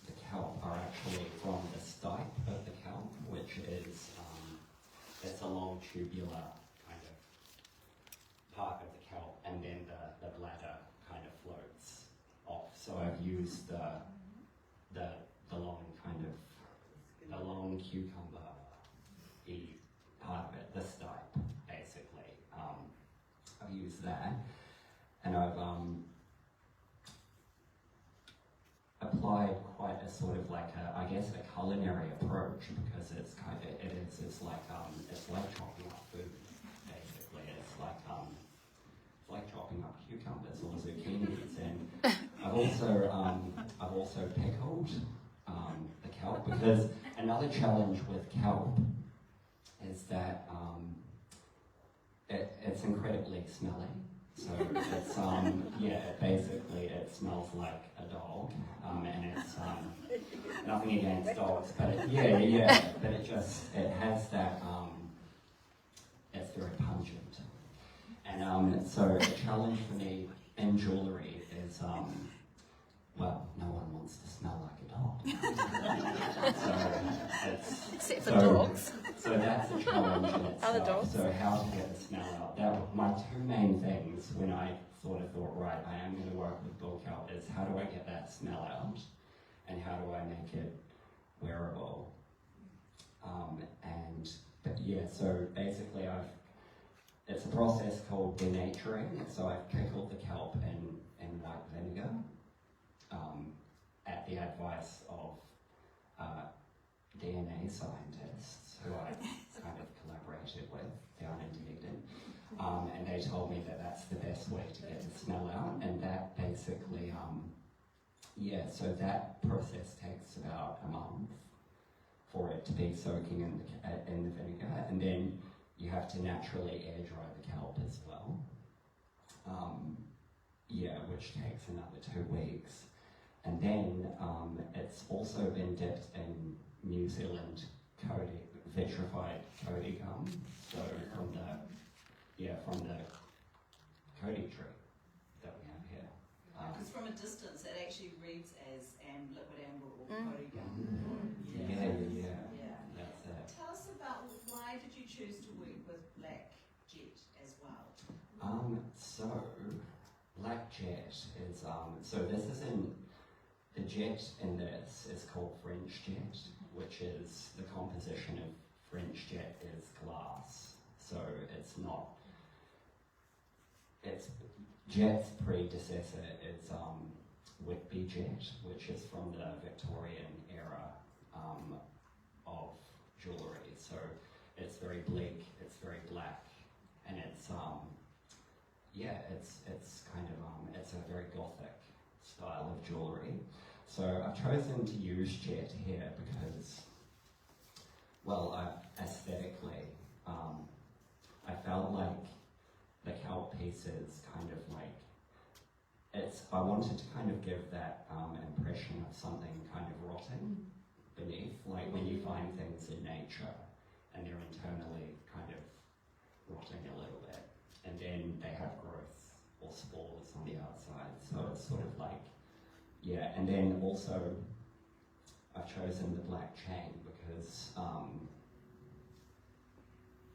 S9: the kelp are actually from the stipe of the kelp, which is, it's a long tubular kind of part of the kelp, and then the bladder kind of floats off. So I've used the long kind of, the long cucumber-y part of it, the stipe, basically. I've used that, and applied quite a sort of like a, I guess, a culinary approach, because it's kind of, it's like chopping up food, basically. It's like chopping up cucumbers or zucchinis, and I've also pickled the kelp, because another challenge with kelp is that it's incredibly smelly. So it's basically it smells like a dog, and it's nothing against dogs, but but it has that it's very pungent, and so the challenge for me in jewellery is well, no one wants to smell like a dog.
S2: Except for dogs.
S9: So that's a challenge in itself.
S2: Other dogs.
S9: So how to get the smell out. That were my two main things when I sort of thought, right, I am going to work with bull kelp, is how do I get that smell out, and how do I make it wearable. So basically it's a process called denaturing. So I've pickled the kelp in white vinegar at the advice of DNA scientists who I kind of collaborated with down in Eden. And they told me that that's the best way to get the smell out, and that basically, so that process takes about a month for it to be soaking in the vinegar, and then you have to naturally air dry the kelp as well, which takes another 2 weeks. And then it's also been dipped in New Zealand vitrified Cody gum, so from the Cody tree that we have here.
S1: Because from a distance, it actually reads as liquid amber or Cody gum.
S9: Yeah. That's it.
S1: Tell us about why did you choose to work with black jet as well?
S9: So black jet is so this is the jet in this is called French jet, which is the composition of French jet is glass. So it's not. It's jet's predecessor is Whitby jet, which is from the Victorian era of jewellery. So it's very bleak, it's very black, and it's it's kind of it's a very gothic style of jewellery. So I've chosen to use jet here because, well, aesthetically, I felt like the kelp pieces kind of like, I wanted to kind of give that impression of something kind of rotting beneath, like when you find things in nature and they're internally kind of rotting a little bit, and then they have growth or spores on the outside, so it's sort of like, and then also I've chosen the black chain because,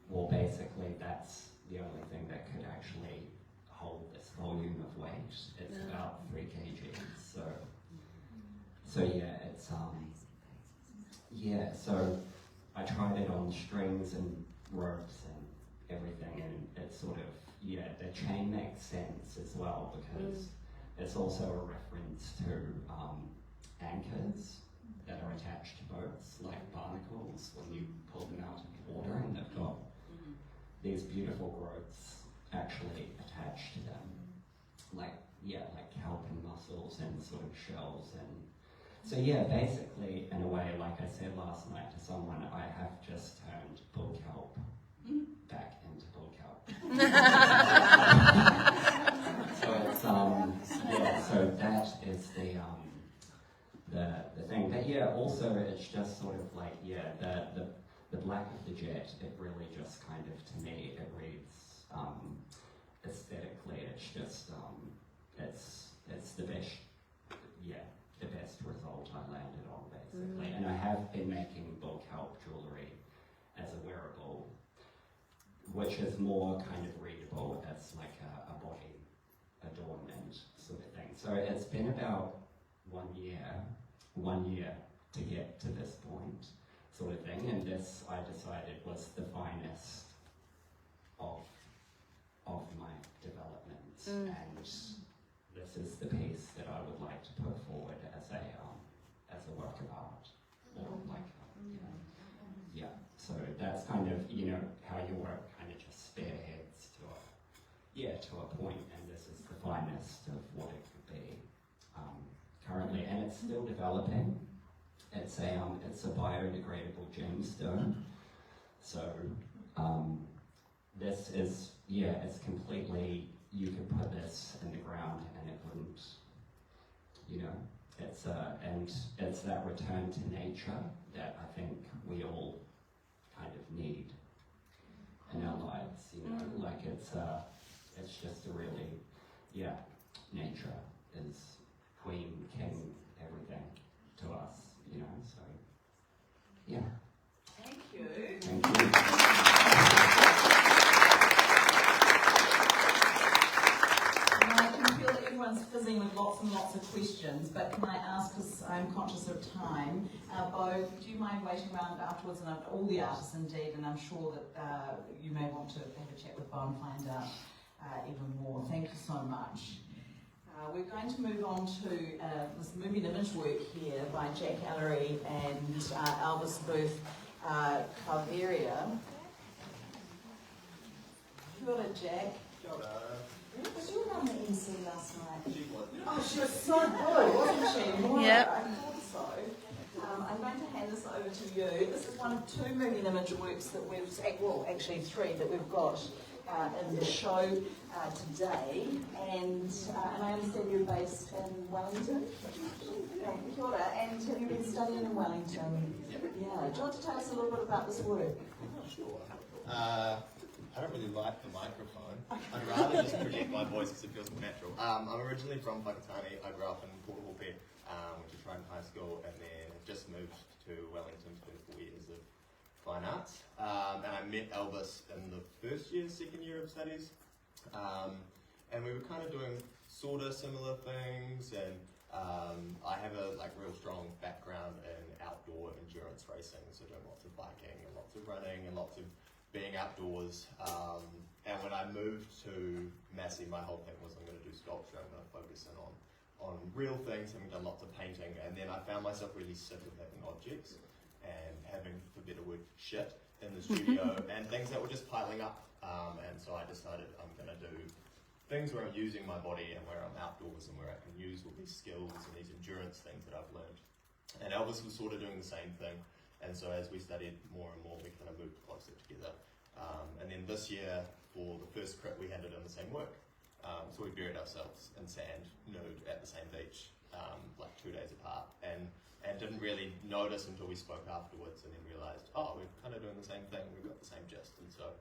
S9: well, basically that's the only thing that could actually hold this volume of weight. It's about 3 kgs, so it's so I tried it on strings and ropes and everything, and it's sort of, the chain makes sense as well because it's also a reference to anchors that are attached to boats, like barnacles, when you pull them out of the water, and they've got these beautiful growths actually attached to them, like kelp and mussels and sort of shells. And so basically, in a way, like I said last night to someone, I have just turned bull kelp back into bull kelp. So it's so that is the thing. But also it's just sort of like the black of the jet. It really just kind of, to me, it reads aesthetically. It's just it's the best the best result I landed on, basically. And I have been making bull kelp jewellery as a wearable, which is more kind of readable as like a body adornment sort of thing. So it's been about 1 year to get to this point, sort of thing. And this, I decided, was the finest of my developments, and this is the piece that I would like to put forward as a work of art, or like, you know, yeah. So that's kind of, you know, how your work kind of just spearheads to a point, and this is the finest of what it could be currently, and it's still developing. It's a biodegradable gemstone. So this is, it's completely, you could put this in the ground and it wouldn't, you know, it's that return to nature that I think we all kind of need in our lives, you know, like it's just a really, nature is queen, king, everything to us, you know, so, yeah.
S1: Thank you.
S9: Thank you.
S1: I can feel that everyone's fizzing with lots and lots of questions, but can I ask, because I'm conscious of time, Bo, do you mind waiting around afterwards, and all the artists indeed, and I'm sure that you may want to have a chat with Bo and find out even more. Thank you so much. We're going to move on to this moving image work here by Jack Ellery and Elvis Booth Calveria. Kia ora, Jack.
S10: Kia ora.
S1: Was you on the MC last night?
S10: She was.
S1: Oh, she was so good, wasn't she?
S2: Yep.
S1: I thought so. I'm going to hand this over to you. This is one of 2 moving image works that we've, well, actually 3 that we've got in the show today. And I understand you're based in Wellington. Kia ora. And have you been studying in Wellington?
S10: Yep.
S1: Yeah. Do you want to tell us a little bit about this work?
S10: Sure. I don't really like the microphone. I'd rather just project my voice because it feels more natural. I'm originally from Pakistani. I grew up in Port Hope, went to Tauranga High School, and then just moved to Wellington to do 4 years of fine arts. And I met Elvis in the second year of studies. And we were kind of doing sort of similar things, and I have a real strong background in outdoor endurance racing, so doing lots of biking and lots of running and lots of being outdoors. And when I moved to Massey, my whole thing was I'm going to do sculpture, I'm going to focus in on real things, having done lots of painting, and then I found myself really sick of having objects and having, for better word, shit in the studio and things that were just piling up. And so I decided I'm going to do things where I'm using my body and where I'm outdoors and where I can use all these skills and these endurance things that I've learned. And Elvis was sort of doing the same thing. And so as we studied more and more, we kind of moved closer together. And then this year, for the first crit, we handed in the same work. So we buried ourselves in sand, nude, at the same beach, 2 days apart. And didn't really notice until we spoke afterwards, and then realised, oh, we're kind of doing the same thing, we've got the same gist. And so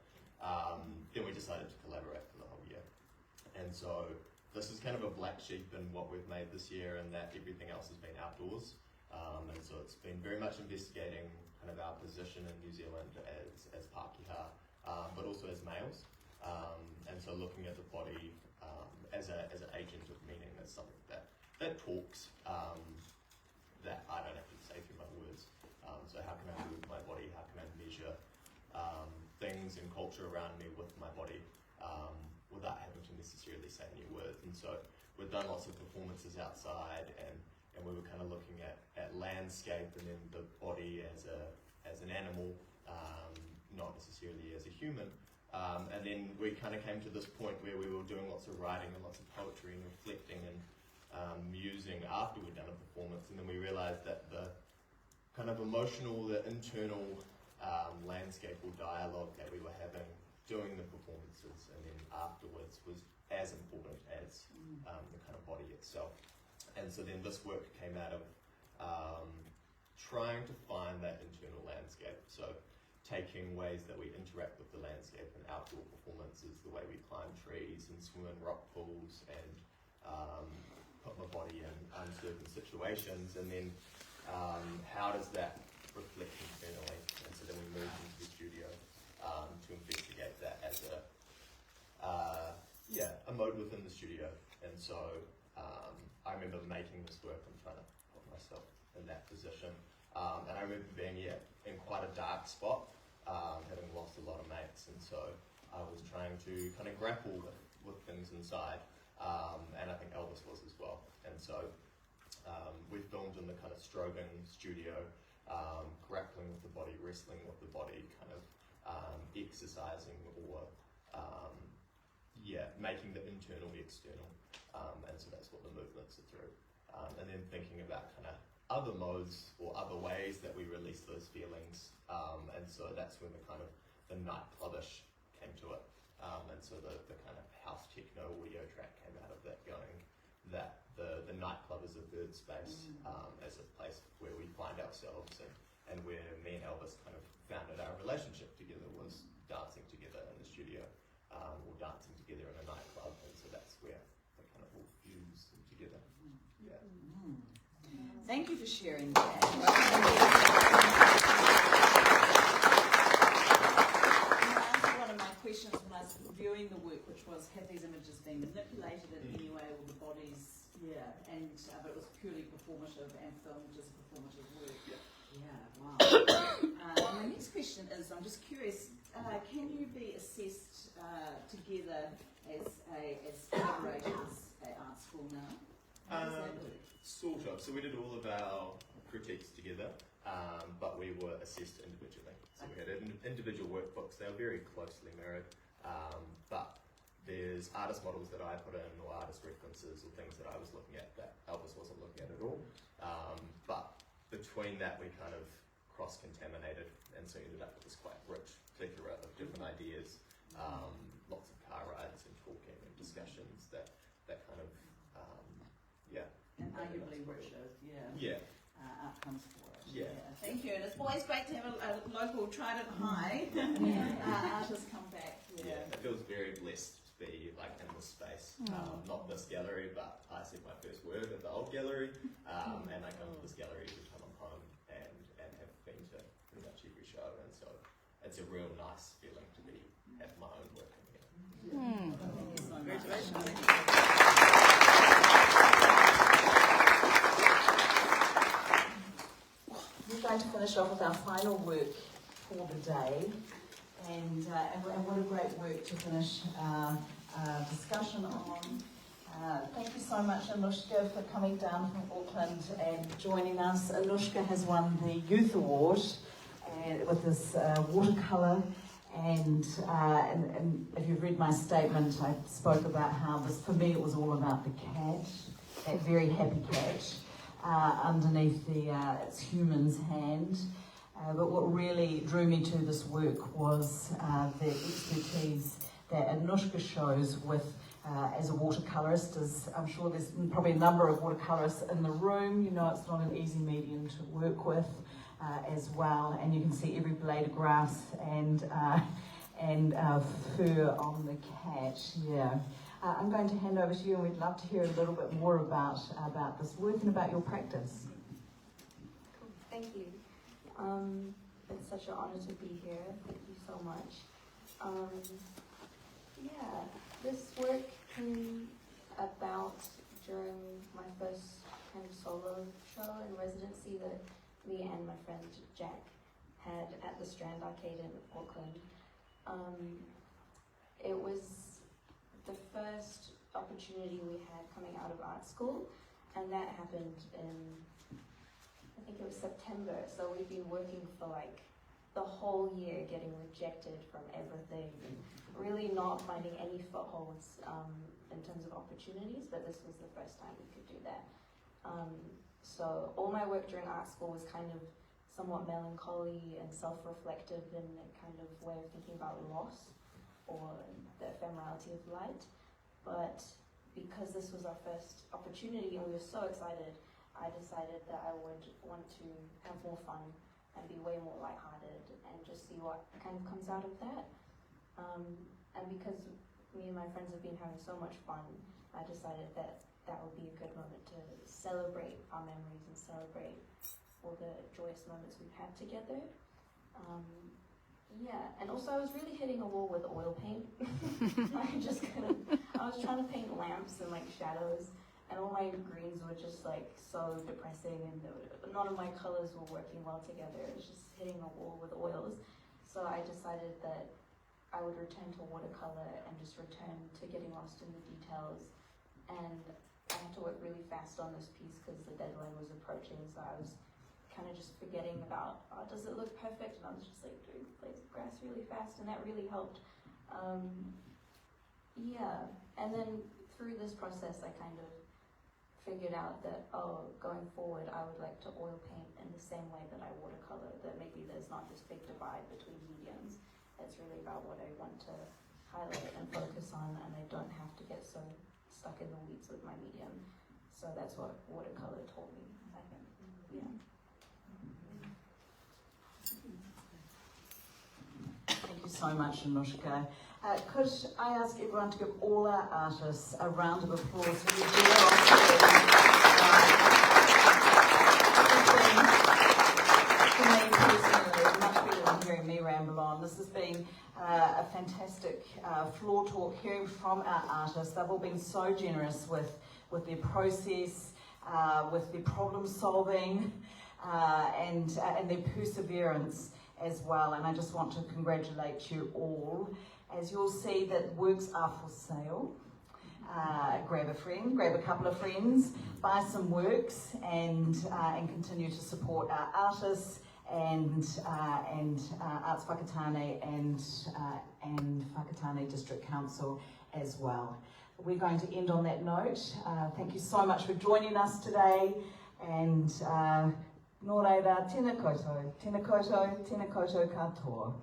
S10: then we decided to collaborate for the whole year. And so this is kind of a black sheep in what we've made this year, and that everything else has been outdoors. And so it's been very much investigating kind of our position in New Zealand as Pākehā, but also as males. And so looking at the body as an agent of meaning, that's something that talks, that I don't have to say through my words. So how can I move my body? How can I measure things and culture around me with my body without having to necessarily say any words? And so we've done lots of performances outside, and we were kind of looking at landscape and then the body as an animal, not necessarily as a human. And then we kind of came to this point where we were doing lots of writing and lots of poetry and reflecting and musing after we'd done a performance, and then we realised that the kind of emotional, the internal landscape or dialogue that we were having during the performances and then afterwards was as important as the kind of body itself. And so then this work came out of trying to find that internal landscape. So taking ways that we interact with the landscape in outdoor performances, the way we climb trees and swim in rock pools and put my body in uncertain situations, and then how does that reflect internally? And so then we moved into the studio to investigate that as a mode within the studio. And so I remember making this work and trying to put myself in that position. And I remember being in quite a dark spot, having lost a lot of mates, and so I was trying to kind of grapple with things inside. and I think Elvis was as well. And so we filmed in the kind of strobing studio, grappling with the body, wrestling with the body, kind of exercising or making the internal external, and so that's what the movements are through. And then thinking about kind of other modes or other ways that we release those feelings, and so that's when the kind of the nightclubish came to it, and so the kind of house techno audio track came out of that, going that the nightclub is a third space, as a place where we find ourselves, and where me and Elvis kind of founded our relationship together was dancing together in the studio, or dancing together in a nightclub, and so that's where they kind of all fuse together. Yeah.
S1: Thank you for sharing that. One of my questions when I was viewing the work, which was, have these images been manipulated in any way, or the bodies, and but it was purely performative and filmed as performative work. Wow. My next question is, I'm just curious, can you be assessed together as collaborators at art school now? How does that work?
S10: Sort of. So we did all of our critiques together, but we were assessed individually. So we had individual workbooks. They were very closely mirrored, but there's artist models that I put in, or artist references, or things that I was looking at that Elvis wasn't looking at all. But between that, we kind of cross-contaminated, and so ended up with this quite rich plethora of different ideas, lots of car rides and talking and discussions that kind of,
S1: and arguably richer, outcomes for it.
S10: Yeah.
S1: Thank you, and it's always great to have a local Trident High artist come back.
S10: Yeah, it feels very blessed to be like in this space, not this gallery, but I said my first word at the old gallery, and I come to this gallery every time I'm home, and have been to pretty much every show, and so it's a real nice feeling to be at my own work in here.
S1: Thank you so much.
S2: Congratulations.
S1: We're going to finish off with our final work for the day, and what a great work to finish our discussion on. Thank you so much, Anushka, for coming down from Auckland and joining us. Anushka has won the Youth Award with this watercolour, and if you've read my statement, I spoke about how this, for me, it was all about the cat, that very happy cat, underneath its human's hand. But what really drew me to this work was the expertise that Anushka shows with as a watercolourist. As I'm sure there's probably a number of watercolourists in the room, you know it's not an easy medium to work with as well, and you can see every blade of grass and fur on the cat. I'm going to hand over to you, and we'd love to hear a little bit more about this work and about your practice.
S11: Cool. Thank you. It's such an honour to be here. Thank you so much. This work came about during my first kind of solo show and residency that me and my friend Jack had at the Strand Arcade in Auckland. It was the first opportunity we had coming out of art school, and that happened in, I think it was September, so we've been working for like the whole year, getting rejected from everything, and really not finding any footholds in terms of opportunities, but this was the first time we could do that. So all my work during art school was kind of somewhat melancholy and self-reflective in a kind of way of thinking about loss or the ephemerality of light. But because this was our first opportunity and we were so excited, I decided that I would want to have more fun and be way more lighthearted and just see what kind of comes out of that. And because me and my friends have been having so much fun, I decided that that would be a good moment to celebrate our memories and celebrate all the joyous moments we've had together. And also I was really hitting a wall with oil paint. I was trying to paint lamps and like shadows, and all my greens were just like so depressing, and none of my colors were working well together. It was just hitting a wall with oils. So I decided that I would return to watercolor and just return to getting lost in the details and I had to work really fast on this piece because the deadline was approaching, so I was kind of just forgetting about, oh, does it look perfect? And I was just like doing blades of grass really fast, and that really helped. Yeah, and then through this process I kind of figured out that, oh, going forward I would like to oil paint in the same way that I watercolor, that maybe there's not this big divide between mediums. It's really about what I want to highlight and focus on, and I don't have to get so stuck in the weeds with my medium. So that's what watercolor taught me, I think. Yeah.
S1: Thank you so much, Anushka. Could I ask everyone to give all our artists a round of applause for their generosity? For me personally, much better than hearing me ramble on. This has been a fantastic floor talk, hearing from our artists. They've all been so generous with their process, with their problem solving, and their perseverance as well. And I just want to congratulate you all. As you'll see, that works are for sale. Grab a friend, grab a couple of friends, buy some works, and continue to support our artists and Arts Whakatane and Whakatane District Council as well. We're going to end on that note. Thank you so much for joining us today, and nō reira, tēnā koutou katoa.